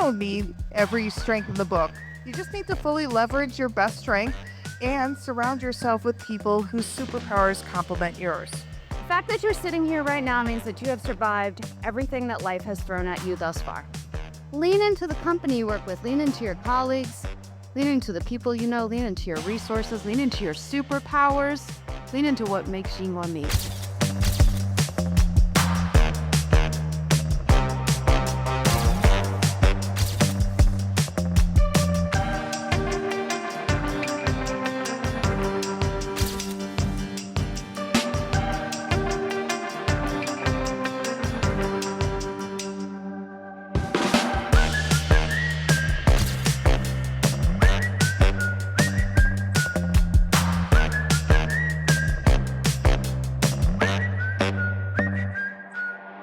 don't need every strength in the book. You just need to fully leverage your best strength and surround yourself with people whose superpowers complement yours. The fact that you're sitting here right now means that you have survived everything that life has thrown at you thus far. Lean into the company you work with, lean into your colleagues, lean into the people you know, lean into your resources, lean into your superpowers, lean into what makes you unique.